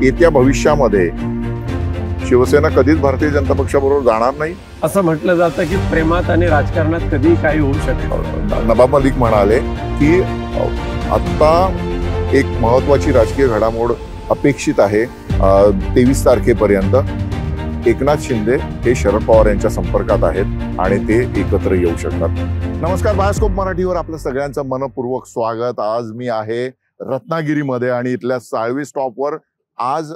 येत्या भविष्यामध्ये शिवसेना कधीच भारतीय जनता पक्षाबरोबर जाणार नाही असं म्हटलं जातं की प्रेमात आणि राजकारणात कधीही काही होऊ शकतं. नवाब मलिक म्हणाले की आता एक महत्वाची राजकीय घडामोड अपेक्षित आहे 23 तारखेपर्यंत. एकनाथ शिंदे हे शरद पवार यांच्या संपर्कात आहेत आणि ते एकत्र येऊ शकतात. नमस्कार, बायोस्कोप मराठीवर आपलं सगळ्यांचं मनपूर्वक स्वागत. आज मी आहे रत्नागिरीमध्ये आणि इथल्या साळवी स्टॉपवर आज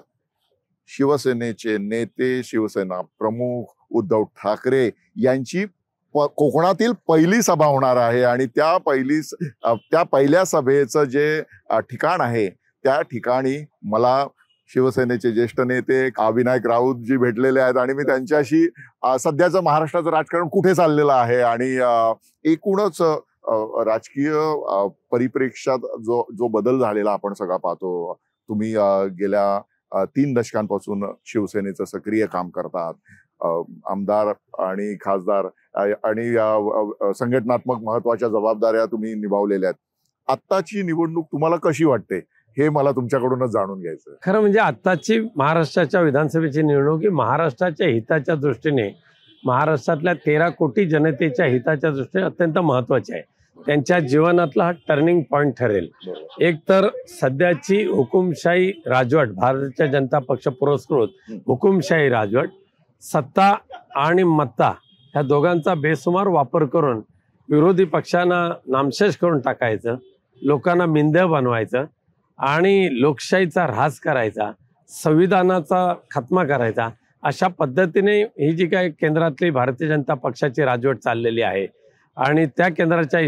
शिवसेनेचे नेते, शिवसेना प्रमुख उद्धव ठाकरे यांची कोकणातील पहिली सभा होणार आहे आणि त्या पहिल्या सभेचं जे ठिकाण आहे त्या ठिकाणी मला शिवसेनेचे ज्येष्ठ नेते विनायक राऊत जी भेटलेले आहेत आणि मी त्यांच्याशी सध्याचं महाराष्ट्राचं राजकारण कुठे चाललेलं आहे आणि एकूणच राजकीय परिप्रेक्ष्यात जो बदल झालेला आपण सगळा पाहतो. तुम्ही गेल्या 3 दशकांपासून शिवसेनेचं सक्रिय काम करतात. आमदार आणि खासदार आणि संघटनात्मक महत्वाच्या जबाबदाऱ्या तुम्ही निभावलेल्या आहेत. आत्ताची निवडणूक तुम्हाला कशी वाटते हे मला तुमच्याकडूनच जाणून घ्यायचं. खरं म्हणजे आत्ताची महाराष्ट्राच्या विधानसभेची निवडणूक ही महाराष्ट्राच्या हिताच्या दृष्टीने, महाराष्ट्रातल्या 13 कोटी जनतेच्या हिताच्या दृष्टीने अत्यंत महत्वाची आहे. त्यांच्या जीवनातला हा टर्निंग पॉइंट ठरेल. एक तर सध्याची हुकुमशाही राजवट, भारतीय जनता पक्ष पुरस्कृत हुकुमशाही राजवट, सत्ता आणि मत्ता ह्या दोघांचा बेसुमार वापर करून विरोधी पक्षांना नामशेष करून टाकायचं, लोकांना मिंद्य बनवायचं आणि लोकशाहीचा ऱ्हास करायचा, संविधानाचा खात्मा करायचा, अशा पद्धतीने ही जी काही केंद्रातली भारतीय जनता पक्षाची राजवट चाललेली आहे आणि त्या केंद्राच्या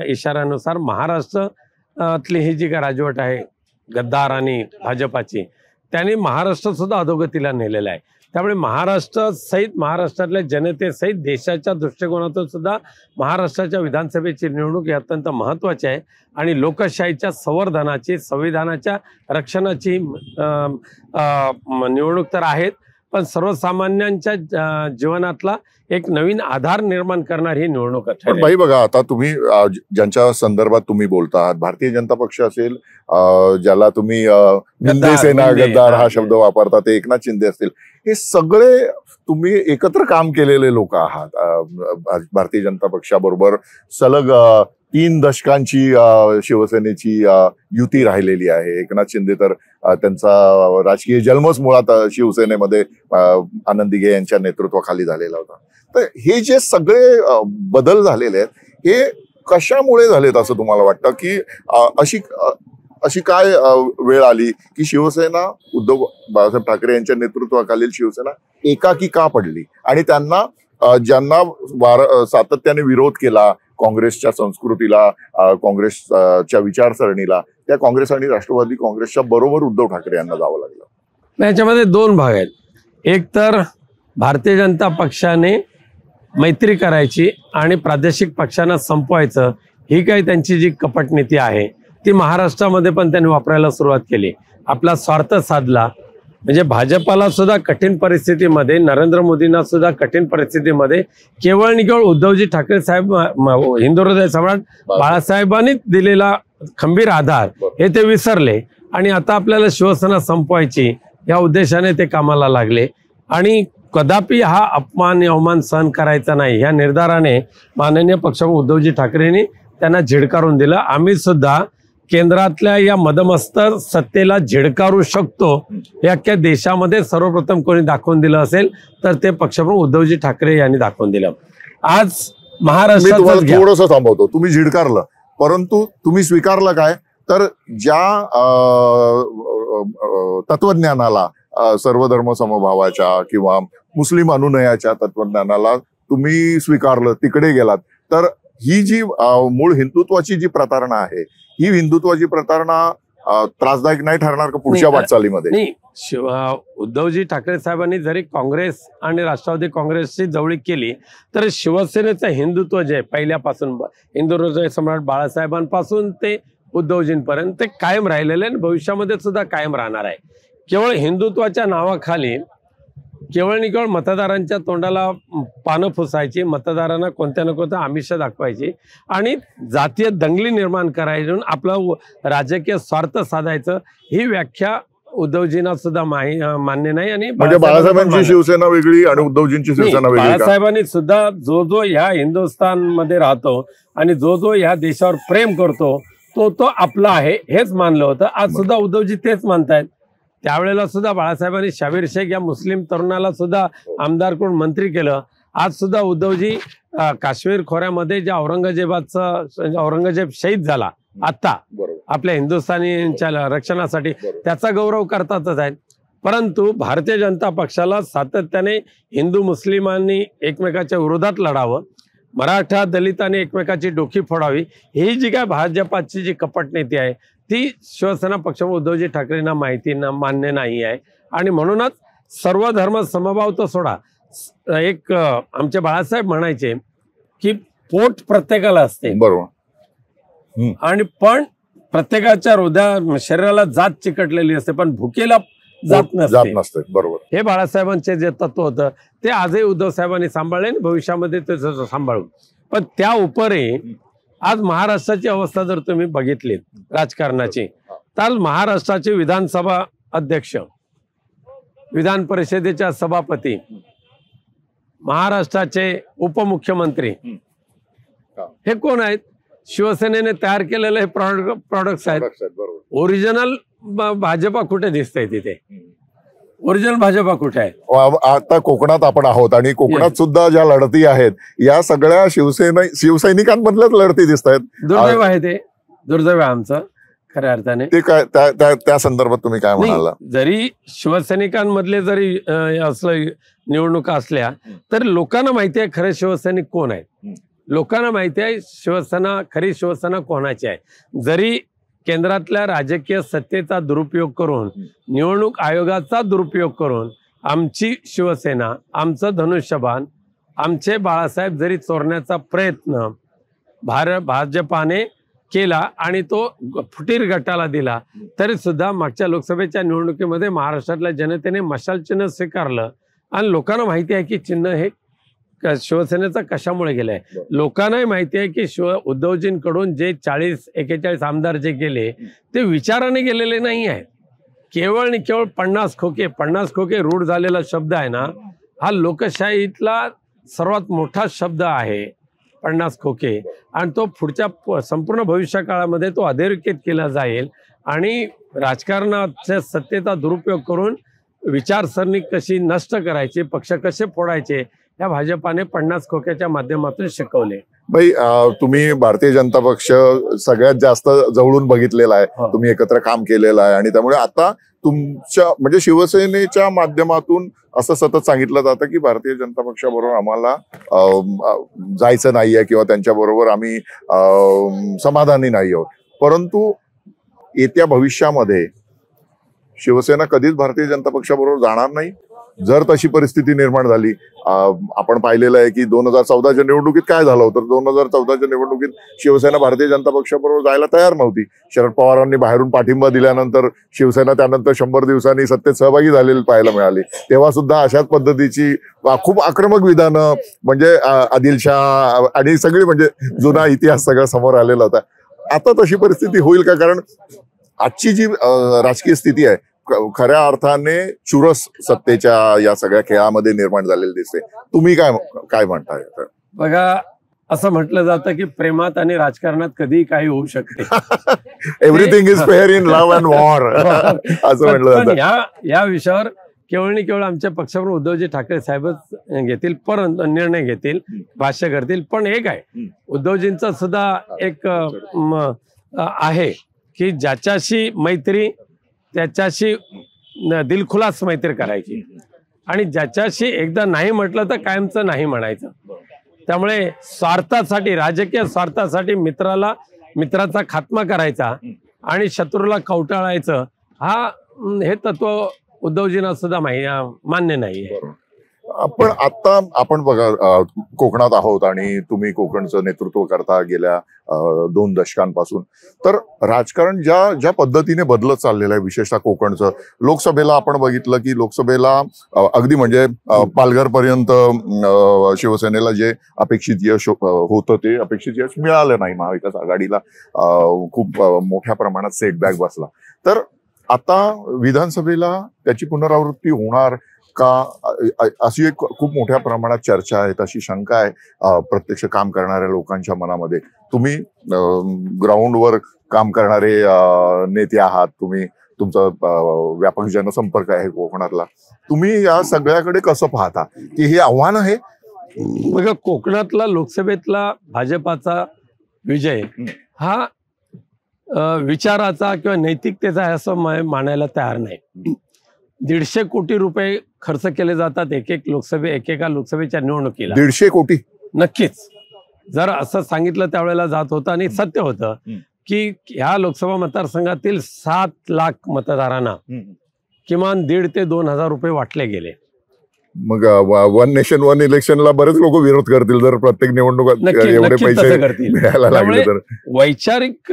इशाऱ्यानुसार महाराष्ट्रातली ही जी काय राजवट आहे गद्दार आणि भाजपाची, त्यांनी महाराष्ट्र सुद्धा अधोगतीला नेलेला आहे. त्यामुळे महाराष्ट्र सहित, महाराष्ट्रातल्या जनतेसहित देशाच्या दृष्टिकोनातून सुद्धा महाराष्ट्राच्या विधानसभेची निवडणूक ही अत्यंत महत्त्वाची आहे आणि लोकशाहीच्या संवर्धनाची, संविधानाच्या रक्षणाची निवडणूक तर आहेत, पण सर्वसामान्यांच्या जीवनातला एक नवीन आधार निर्माण करणारी ही निवडणूक आहे. भाई बघा, आता तुम्ही ज्यांच्या संदर्भात तुम्ही बोलतात, भारतीय जनता पक्ष असेल, ज्याला तुम्ही सेना गद्दार हा शब्द वापरता, ते एकनाथ शिंदे असतील, हे सगळे तुम्ही एकत्र काम केलेले लोक आहात. भारतीय जनता पक्षाबरोबर सलग 3 दशकांची शिवसेनेची युती राहिलेली आहे. एकनाथ शिंदे तर त्यांचा राजकीय जन्मच मुळात शिवसेनेमध्ये आनंद दिघे यांच्या नेतृत्वाखाली झालेला होता. तर हे जे सगळे बदल झालेले आहेत हे कशामुळे झालेत असं तुम्हाला वाटतं की अशी काय वेळ आली की शिवसेना, उद्धव बाळासाहेब ठाकरे यांच्या नेतृत्वाखालील शिवसेना एकाकी का पडली आणि त्यांना ज्यांना सातत्याने विरोध केला काँग्रेसच्या संस्कृतीला, काँग्रेसच्या विचारसरणीला, त्या काँग्रेस आणि राष्ट्रवादी काँग्रेसच्या बरोबर उद्धव ठाकरे यांना जावं लागलं. याच्यामध्ये 2 भाग आहेत. एक तर भारतीय जनता पक्षाने मैत्री करायची आणि प्रादेशिक पक्षांना संपवायचं, ही काही त्यांची जी कपट नीती आहे ती महाराष्ट्रामध्ये पण त्यांनी वापरायला सुरुवात केली. आपला स्वार्थ साधला. म्हणजे भाजपाला सुद्धा कठीण परिस्थितीमध्ये, नरेंद्र मोदींना सुद्धा कठीण परिस्थितीमध्ये केवळ आणि केवळ उद्धवजी ठाकरे साहेब, हिंदू हृदय सम्राट बाळासाहेबांनी दिलेला खंबीर आधार हे ते विसरले आणि आता आपल्याला शिवसेना संपवायची या उद्देशाने ते कामाला लागले आणि कदापि हा अपमान अवमान सहन करायचा नाही या निर्धाराने माननीय पक्षप्रमुख उद्धवजी ठाकरेंनी त्यांना झिडकारून दिलं. आम्ही सुद्धा केंद्रातल्या या मदमस्त सत्तेला झिडकारू शकतो हे अख्ख्या देशामध्ये सर्वप्रथम कोणी दाखवून दिलं असेल तर ते पक्षप्रमुख उद्धवजी ठाकरे यांनी दाखवून दिलं. आज महाराष्ट्रात थोडंसं थांबवतो, तुम्ही झिडकारलं परंतु तुम्ही स्वीकारलं काय तर ज्या तत्वज्ञानाला, सर्वधर्म समभावाच्या किंवा मुस्लिम अनुनयाच्या तत्वज्ञानाला तुम्ही स्वीकारलं, तिकडे गेलात, तर ही जी मूळ हिंदुत्वाची जी प्रतारणा आहे ही हिंदुत्वाची प्रतारणा त्रासदायक नाही ठरणार का पुढच्या वाटचालीमध्ये? नाही, उद्धवजी ठाकरे साहेबांनी जरी काँग्रेस आणि राष्ट्रवादी काँग्रेसची जवळीक केली तर शिवसेनेचं हिंदुत्व जे पहिल्यापासून हिंदू हृदय सम्राट बाळासाहेबांपासून ते उद्धवजींपर्यंत ते कायम राहिलेले आणि भविष्यामध्ये सुद्धा कायम राहणार आहे. केवळ हिंदुत्वाच्या नावाखाली केवळ आणि केवळ मतदारांच्या तोंडाला पानं फुसायची, मतदारांना कोणत्या ना कोणत्या आमिष दाखवायची आणि जातीय दंगली निर्माण करायची, आपलं राजकीय स्वार्थ साधायचं, ही व्याख्या उद्धवजींना सुद्धा मान्य नाही. आणि म्हणजे बाळासाहेबांची शिवसेना वेगळी आणि उद्धवजींची शिवसेना वेगळी. बाळासाहेबांनी सुद्धा जो जो ह्या हिंदुस्थानमध्ये राहतो आणि जो जो ह्या देशावर प्रेम करतो तो तो आपला आहे हेच मानलं होतं. आज सुद्धा उद्धवजी तेच मानतायत. त्यावेळेला सुद्धा बाळासाहेबांनी शाबीर शेख या मुस्लिम तरुणाला सुद्धा आमदार करून मंत्री केलं. आज सुद्धा उद्धवजी काश्मीर खोऱ्यामध्ये ज्या औरंगजेब शहीद झाला आता आपल्या हिंदुस्थानींच्या रक्षणासाठी त्याचा गौरव करतातच आहेत. परंतु भारतीय जनता पक्षाला सातत्याने हिंदू मुस्लिमांनी एकमेकाच्या विरोधात लढावं, मराठा दलितांनी एकमेकाची डोकी फोडावी, ही जी काय भाजपाची जी कपट नीती आहे ती शिवसेना पक्ष उद्धवजी ठाकरेंना मान्य नाही आहे. आणि म्हणूनच सर्व धर्म समभाव तो सोडा. एक आमचे बाळासाहेब म्हणायचे की पोट प्रत्येकाला असते बरोबर, आणि पण प्रत्येकाच्या शरीराला जात चिकटलेली असते पण भुकेला जात नसते. बरोबर. हे बाळासाहेबांचे जे तत्व होतं ते आजही उद्धव साहेबांनी सांभाळले आणि भविष्यामध्ये ते सांभाळू. पण त्या उपरी आज महाराष्ट्राची अवस्था जर तुम्ही बघितली राजकारणाची तर महाराष्ट्राचे विधानसभा अध्यक्ष, विधान परिषदेच्या सभापती, महाराष्ट्राचे उपमुख्यमंत्री हे कोण आहेत? शिवसेनेने तयार केलेले हे प्रॉडक्ट्स आहेत. ओरिजिनल भाजपा कुठे दिसतंय? तिथे ओरिजिनल भाजपा कुठे आहे? आता कोकणात आपण आहोत आणि कोकणात सुद्धा ज्या लढती आहेत या सगळ्या शिवसैनिकांमधल्याच लढती दिसत आहेत. दुर्दैव आहे ते, दुर्दैव आहे आमचं खऱ्या अर्थाने. ते काय त्या संदर्भात तुम्ही काय म्हणाला? जरी शिवसैनिकांमधले जरी असलं निवडणुका असल्या तर लोकांना माहिती आहे खरे शिवसैनिक कोण आहेत. लोकांना माहिती आहे खरी शिवसेना कोणाची आहे. जरी केंद्रातल्या राजकीय सत्तेचा दुरुपयोग करून, निवडणूक आयोगाचा दुरुपयोग करून आमची शिवसेना, आमचं धनुष्यबाण, आमचे बाळासाहेब जरी चोरण्याचा प्रयत्न भाजपाने केला आणि तो फुटीर गटाला दिला तरी सुद्धा मागच्या लोकसभेच्या निवडणुकीमध्ये महाराष्ट्रातल्या जनतेने मशाल चिन्ह स्वीकारलं आणि लोकांना माहिती आहे की चिन्ह हे शिवसेनेचं कशामुळे गेलंय. लोकांनाही माहिती आहे की उद्धवजींकडून जे 40-41 आमदार जे गेले ते विचाराने गेलेले नाही आहेत. केवळ आणि केवळ 50 खोके रूढ झालेला शब्द आहे ना, हा लोकशाहीतला सर्वात मोठा शब्द आहे 50 खोके. आणि तो पुढच्या संपूर्ण भविष्य काळामध्ये तो अधोरेखित केला जाईल आणि राजकारणाच्या सत्तेचा दुरुपयोग करून विचारसरणी कशी नष्ट करायची, पक्ष कसे फोडायचे या भाजपाने 50 खोक्याच्या माध्यमातून शिकवले. भाई, तुम्ही भारतीय जनता पक्ष सगळ्यात जास्त जवळून बघितलेला आहे, तुम्ही एकत्र काम केलेलं आहे आणि त्यामुळे आता तुमच्या म्हणजे शिवसेनेच्या माध्यमातून असं सतत सांगितलं जातं की भारतीय जनता पक्षाबरोबर आम्हाला जायचं नाहीये किंवा त्यांच्या बरोबर आम्ही समाधानी नाही आहोत. परंतु येत्या भविष्यामध्ये शिवसेना कधीच भारतीय जनता पक्षाबरोबर जाणार नाही जर तशी परिस्थिती निर्माण झाली. आपण पाहिलेलं आहे की 2014च्या निवडणुकीत काय झालं होतं. 2014च्या निवडणुकीत शिवसेना भारतीय जनता पक्षाबरोबर जायला तयार नव्हती. शरद पवारांनी बाहेरून पाठिंबा दिल्यानंतर शिवसेना त्यानंतर 100 दिवसांनी सत्तेत सहभागी झालेली पाहायला मिळाली. तेव्हा सुद्धा अशाच पद्धतीची खूप आक्रमक विधानं म्हणजे आदिलशाह आणि सगळी म्हणजे जुना इतिहास सगळा समोर आलेला होता. आता तशी परिस्थिती होईल का? कारण आजची जी राजकीय स्थिती आहे खऱ्या अर्थाने चुरस सत्तेच्या या सगळ्या खेळामध्ये निर्माण झालेली दिसते. तुम्ही काय म्हणताय? बघा, असं म्हटलं जातं की प्रेमात आणि राजकारणात कधीही काही होऊ शकते. Everything is fair in love and war असं म्हटलं जातं. या विषयावर केवळ आमच्या पक्षाप्रमुख उद्धवजी ठाकरे साहेबच घेतील, परंतु निर्णय घेतील, भाष्य करतील. पण एक आहे, उद्धवजींचा सुद्धा एक आहे की ज्याच्याशी मैत्री त्याच्याशी दिलखुलास मैत्री करायची आणि ज्याच्याशी एकदा नाही म्हटलं तर कायमचं नाही म्हणायचं. त्यामुळे स्वार्थासाठी, राजकीय स्वार्थासाठी मित्राचा खात्मा करायचा आणि शत्रूला कवटाळायचं हे तत्व उद्धवजींना सुद्धा मान्य नाहीये. पण आता आपण बघा कोकणात आहोत आणि तुम्ही कोकणचं नेतृत्व करता गेल्या 2 दशकांपासून. तर राजकारण ज्या पद्धतीने बदलत चाललेलं आहे विशेषतः कोकणचं, लोकसभेला आपण बघितलं की लोकसभेला अगदी म्हणजे पालघर पर्यंत शिवसेनेला जे अपेक्षित यश होतं ते अपेक्षित यश मिळालं नाही. महाविकास आघाडीला खूप मोठ्या प्रमाणात सेटबॅक बसला. तर आता विधानसभेला त्याची पुनरावृत्ती होणार का अशी एक खूप मोठ्या प्रमाणात चर्चा आहे, अशी शंका आहे प्रत्यक्ष काम करणाऱ्या लोकांच्या मनामध्ये. तुम्ही ग्राउंडवर काम करणारे नेते आहात, तुम्ही तुमचा व्यापक जनसंपर्क आहे कोकणातला, तुम्ही या सगळ्याकडे कसं पाहता की हे आव्हान आहे? बघा, कोकणातला लोकसभेतला भाजपाचा विजय हा विचाराचा किंवा नैतिकतेचा आहे असं मानायला तयार नाही. 150 कोटी रुपये खर्च केले जातात एकेका लोकसभेच्या निवडणुकीला. 150 कोटी? नक्कीच. जर असं सांगितलं त्यावेळेला जात होतं आणि सत्य होतं की ह्या लोकसभा मतदारसंघातील 7 लाख मतदारांना किमान 1,500 ते 2,000 रुपये वाटले गेले. मग वन नेशन वन इलेक्शनला बरेच लोक विरोध करतील जर प्रत्येक निवडणुकात एवढे पैसे मिळायला लागले तर. वैचारिक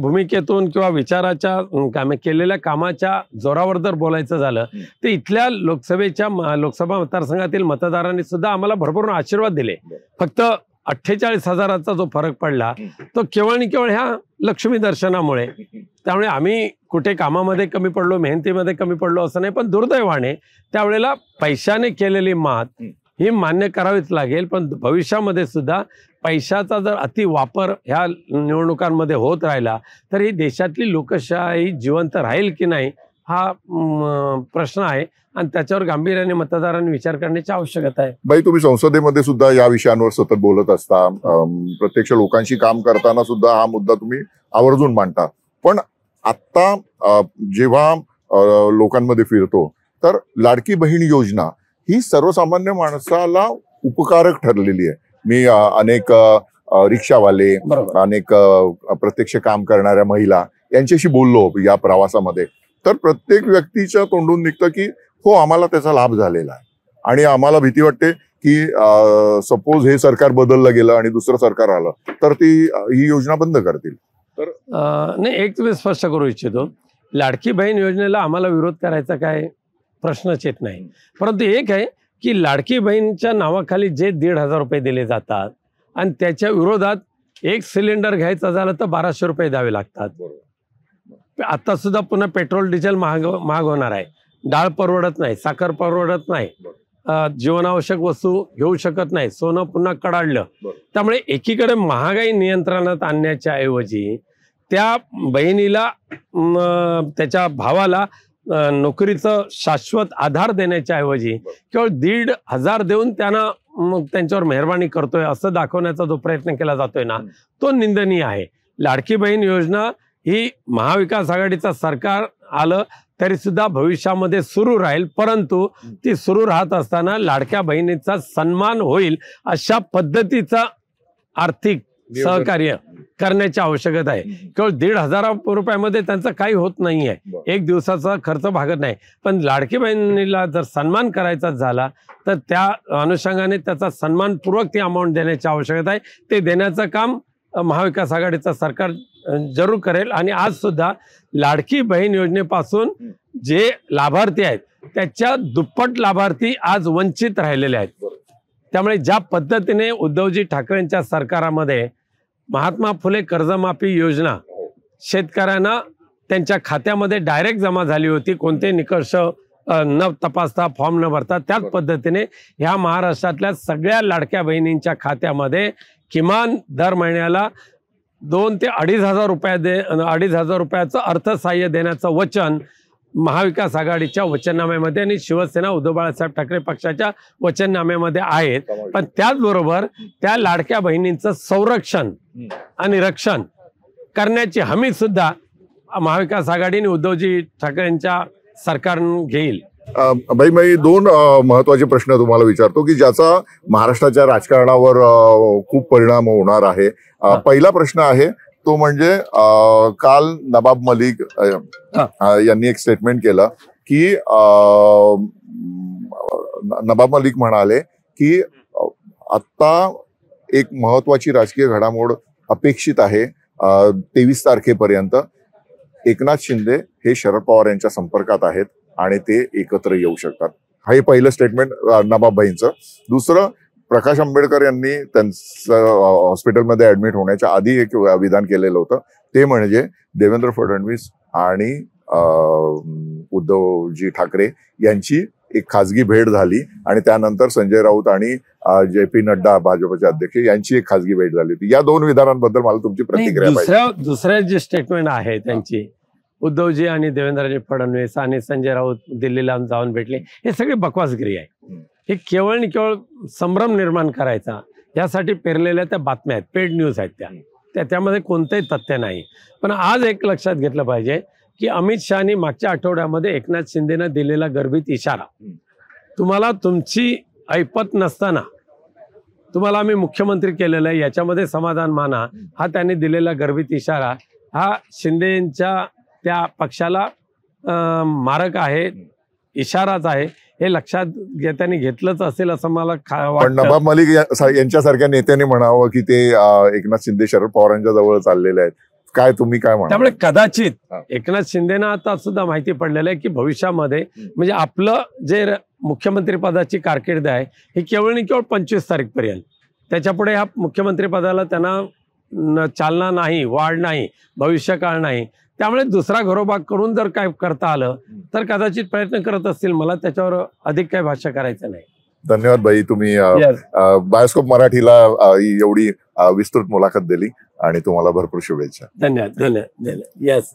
भूमिकेतून किंवा विचाराच्या केलेल्या कामाच्या जोरावर जर बोलायचं झालं तर इथल्या लोकसभा मतदारसंघातील मतदारांनी सुद्धा आम्हाला भरपूर आशीर्वाद दिले. फक्त 48,000चा जो फरक पडला तो केवळ आणि केवळ ह्या लक्ष्मी दर्शनामुळे. त्यामुळे आम्ही कुठे कामामध्ये कमी पडलो, मेहनतीमध्ये कमी पडलो असं नाही, पण दुर्दैवाने त्यावेळेला पैशाने केलेली मात ही मान्य करावीच लागेल. पण भविष्यामध्ये सुद्धा पैशाचा जर अति वापर ह्या निवडणुकांमध्ये होत राहिला तर ही देशातली लोकशाही जिवंत राहील की नाही हा प्रश्न आहे आणि त्याच्यावर गांभीर्याने मतदारांनी विचार करण्याची आवश्यकता आहे. बाई, तुम्ही संसदेमध्ये सुद्धा या विषयांवर सतत बोलत असता, प्रत्यक्ष लोकांशी काम करताना सुद्धा हा मुद्दा तुम्ही आवर्जून मांडता. पण आता जेव्हा लोकांमध्ये फिरतो तर लाडकी बहीण योजना ही सर्वसामान्य माणसाला उपकारक ठरलेली आहे. मी अनेक रिक्षावाले, अनेक प्रत्यक्ष काम करणाऱ्या महिला यांच्याशी बोललो या प्रवासामध्ये, तर प्रत्येक व्यक्तीच्या तोंडून निघतं की हो, आम्हाला त्याचा लाभ झालेला आहे आणि आम्हाला भीती वाटते की सपोज हे सरकार बदललं गेलं आणि दुसरं सरकार आलं तर ही योजना बंद करतील. तर नाही, एक मी स्पष्ट करू इच्छितो, लाडकी बहीण योजनेला आम्हाला विरोध करायचा काय प्रश्नच येत नाही. परंतु एक आहे की लाडकी बहीणच्या नावाखाली जे 1,500 रुपये दिले जातात आणि त्याच्या विरोधात एक सिलेंडर घ्यायचा झालं तर 1,200 रुपये द्यावे लागतात. आता सुद्धा पुन्हा पेट्रोल डिझेल महाग होणार आहे. डाळ परवडत नाही, साखर परवडत नाही, जीवनावश्यक वस्तू घेऊ शकत नाही, सोनं पुन्हा कडाडलं. त्यामुळे एकीकडे महागाई नियंत्रणात आणण्याच्या ऐवजी त्या बहिणीला त्याच्या भावाला नोकरीचं शाश्वत आधार देण्याच्या ऐवजी केवळ 1,500 देऊन त्यांना त्यांच्यावर मेहरबानी करतोय असं दाखवण्याचा जो प्रयत्न केला जातोय ना, तो निंदनीय आहे. लाडकी बहीण योजना ही महाविकास आघाडीचं सरकार आलं तरी सुद्धा भविष्यामध्ये सुरू राहील, परंतु ती सुरू राहत असताना लाडक्या बहिणीचा सन्मान होईल अशा पद्धतीचा आर्थिक सहकार्य करण्याची आवश्यकता आहे. केवळ 1,500 रुपयामध्ये त्यांचं काही होत नाहीये, एक दिवसाचा खर्च भागत नाही. पण लाडकी बहिणीला जर सन्मान करायचा झाला तर त्या अनुषंगाने त्याचा सन्मानपूर्वक ती अमाऊंट देण्याची आवश्यकता आहे. ते देण्याचं काम महाविकास आघाडीचं सरकार जरूर करेल. आणि आज सुद्धा लाडकी बहीण योजनेपासून जे लाभार्थी आहेत त्याच्या दुप्पट लाभार्थी आज वंचित राहिलेले आहेत. त्यामुळे ज्या पद्धतीने उद्धवजी ठाकरेंच्या सरकारामध्ये महात्मा फुले कर्जमाफी योजना शेतकऱ्यांना त्यांच्या खात्यामध्ये डायरेक्ट जमा झाली होती, कोणते निकष न तपासता, फॉर्म न भरता, त्याच पद्धतीने ह्या महाराष्ट्रातल्या सगळ्या लाडक्या बहिणींच्या खात्यामध्ये किमान दर महिन्याला 2,000 ते 2,500 रुपयाचं अर्थसहाय्य देण्याचं वचन महाविकास आघाडीच्या वचननाम्यामध्ये आणि शिवसेना उद्धव बाळासाहेब ठाकरे पक्षाच्या वचननाम्यामध्ये आहेत. पण त्याचबरोबर त्या लाडक्या बहिणींचं संरक्षण आणि रक्षण करण्याची हमी सुद्धा महाविकास आघाडी आणि उद्धवजी ठाकरेंच्या सरकारने घेईल. बाई, 2 महत्वाचे प्रश्न तुम्हाला विचारतो की ज्याचा महाराष्ट्राच्या राजकारणावर खूप परिणाम होणार आहे. पहिला प्रश्न आहे तो म्हणजे काल नवाब मलिक यांनी एक स्टेटमेंट केलं की नवाब मलिक म्हणाले की आता एक महत्वाची राजकीय घडामोड अपेक्षित आहे 23 तारखेपर्यंत. एकनाथ शिंदे हे शरद पवार यांच्या संपर्कात आहेत आणि ते एकत्र येऊ शकतात. हे पहिलं स्टेटमेंट नवाबबाईंचं. दुसरं, प्रकाश आंबेडकर यांनी त्यांचं हॉस्पिटलमध्ये ऍडमिट होण्याच्या आधी एक विधान केलेलं होतं, ते म्हणजे देवेंद्र फडणवीस आणि उद्धवजी ठाकरे यांची एक खासगी भेट झाली आणि त्यानंतर संजय राऊत आणि जे पी नड्डा भाजपचे अध्यक्ष यांची एक खासगी भेट झाली होती. या दोन विधानांबद्दल मला तुमची प्रतिक्रिया पाहिजे. दुसऱ्या जे स्टेटमेंट आहे त्यांची, उद्धवजी आणि देवेंद्रजी फडणवीस आणि संजय राऊत दिल्लीला जाऊन भेटले, हे सगळे बकवासगिरी आहे. हे केवळ आणि केवळ संभ्रम निर्माण करायचा यासाठी पेरलेल्या त्या बातम्या आहेत, पेड न्यूज आहेत. त्यामध्ये कोणतंही तथ्य नाही. पण आज एक लक्षात घेतलं पाहिजे की अमित शहानी मागच्या आठवड्यामध्ये एकनाथ शिंदेनं दिलेला गर्भित इशारा, तुम्हाला तुमची ऐपत नसताना तुम्हाला आम्ही मुख्यमंत्री केलेलं आहे याच्यामध्ये समाधान माना, हा त्यांनी दिलेला गर्भित इशारा हा शिंदेच्या त्या पक्षाला मारक आहे, इशाराच आहे. हे लक्षात त्यांनी घेतलंच असेल असं मला पण वाटतं. नवाब मलिक यांच्यासारख्या नेत्याने म्हणावं की ते एकनाथ शिंदे शरद पवारांच्या जवळ चाललेले आहेत. काय तुम्ही काय म्हणता? त्यामुळे कदाचित एकनाथ शिंदेना आता सुद्धा माहिती पडलेलं आहे की भविष्यामध्ये म्हणजे आपलं जे मुख्यमंत्री पदाची कारकीर्द आहे ही केवळ आणि केवळ 25 तारीखपर्यंत, त्याच्यापुढे ह्या मुख्यमंत्री पदाला त्यांना चालना नाही, वाढ नाही, भविष्यकाळ नाही. त्यामुळे दुसरा घरोबा करून जर काय करता आलं तर कदाचित प्रयत्न करत असतील. मला त्याच्यावर अधिक काही भाष्य करायचं नाही. धन्यवाद भाई, तुम्ही बायोस्कोप मराठीला एवढी विस्तृत मुलाखत दिली आणि तुम्हाला भरपूर शुभेच्छा. धन्यवाद. येस.